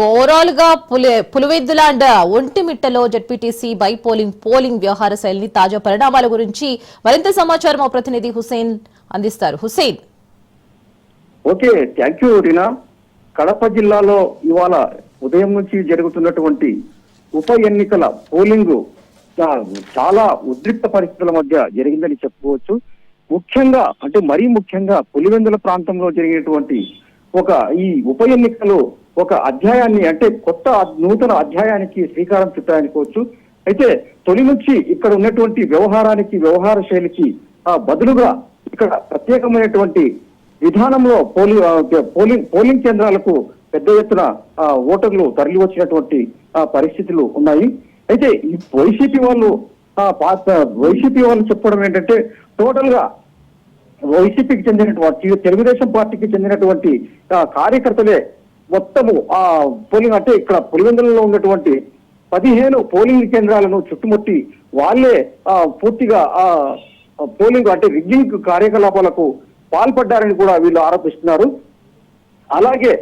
Overall గా Pulivendula and ఒంటిమిట్టలో ZPTC by polling వ్యవహార శైలిని తాజా పరిణామాల గురించి మరింత సమాచారం మా ప్రతినిధి హుసేన్ అందిస్తారు. Hussain. Okay, thank you Reena. Kadapa జిల్లాలో ఇవాళ ఉదయం నుంచి జరుగుతున్నటువంటి ఉప ఎన్నికల పోలింగ్ చాలా ఉద్రిక్త పరిస్థితుల మధ్య జరిగిందని చెప్పుకోవచ్చు. ముఖ్యంగా మరీ ముఖ్యంగా పులివెందుల ప్రాంతంలో జరిగినటువంటి ఈ ఉప ఎన్నికలు ఒక అధ్యాయాన్ని కొత్త నూతన అధ్యాయానికి శ్రీకారం చుట్టాయనుకోవచ్చు. అయితే తొలి నుంచి ఇక్కడ ఉన్నటువంటి వ్యవహార శైలికి బదులుగా ఇక్కడ ప్రత్యేకమైనటువంటి విధానంలో పోలింగ్ కేంద్రాలకు పెద్ద ఎత్తున ఓటర్లు తరలి వచ్చినటువంటి పరిస్థితులు ఉన్నాయి. అయితే ఈ వైసీపీ వాళ్ళు చెప్పడం ఏంటంటే టోటల్ గా వైసీపీకి చెందినటువంటి తెలుగుదేశం పార్టీకి చెందినటువంటి కార్యకర్తలే మొత్తము పోలింగ్ ఇక్కడ పులివెందులలో ఉన్నటువంటి 15 పోలింగ్ కేంద్రాలను చుట్టుముట్టి వాళ్ళే పూర్తిగా పోలింగ్ రిగ్గింగ్ కార్యకలాపాలకు పాల్పడ్డారని కూడా వీళ్ళు ఆరోపిస్తున్నారు. అలాగే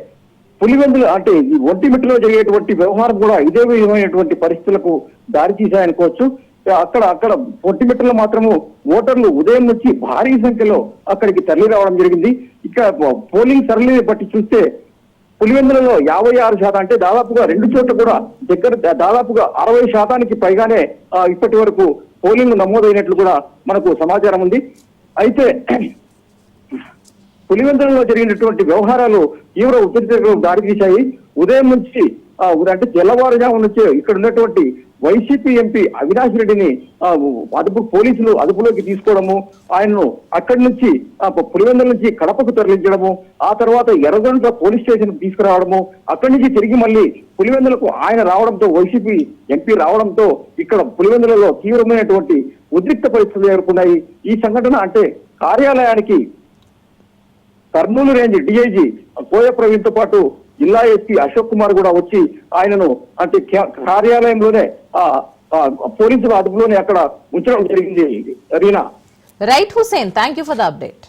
పులివెందులు ఈ ఒంటిమిట్టలో జరిగేటువంటి వ్యవహారం కూడా ఇదే విధమైనటువంటి పరిస్థితులకు దారి తీశాయనుకోవచ్చు. అక్కడ ఒంటిమిట్టలో మాత్రము ఓటర్లు ఉదయం నుంచి భారీ సంఖ్యలో అక్కడికి తరలి రావడం జరిగింది. ఇక్కడ పోలింగ్ సరళిని బట్టి చూస్తే పులివెందులలో 56% దాదాపుగా 2 చోట్ల కూడా దాదాపుగా 60% పైగానే ఇప్పటి వరకు పోలింగ్ నమోదైనట్లు కూడా మనకు సమాచారం ఉంది. అయితే పులివెందులలో జరిగినటువంటి వ్యవహారాలు తీవ్ర ఉద్రిక్తతలకు దారితీశాయి. ఉదయం నుంచి తెల్లవారుజాము నుంచి ఇక్కడ ఉన్నటువంటి వైసీపీ ఎంపీ అవినాష్ రెడ్డిని పోలీసులు అదుపులోకి తీసుకోవడము, ఆయన్ను అక్కడి నుంచి పులివెందుల నుంచి కడపకు తరలించడము, ఆ తర్వాత ఎర్రగొండ పోలీస్ స్టేషన్ తీసుకురావడము, అక్కడి నుంచి తిరిగి మళ్ళీ పులివెందులకు ఆయన రావడంతో వైసీపీ ఎంపీ రావడంతో ఇక్కడ పులివెందులలో తీవ్రమైనటువంటి ఉద్రిక్త పరిస్థితులు ఎదుర్కొన్నాయి. ఈ సంఘటన కార్యాలయానికి కర్నూలు రేంజ్ డిఐజీ కోయ ప్రవీణ్ తో పాటు జిల్లా ఎస్పీ అశోక్ కుమార్ కూడా వచ్చి ఆయనను కార్యాలయంలోనే పోలీసుల అదుపులోనే అక్కడ ఉంచడం జరిగింది. Reena. Right Hussain, thank you for the update.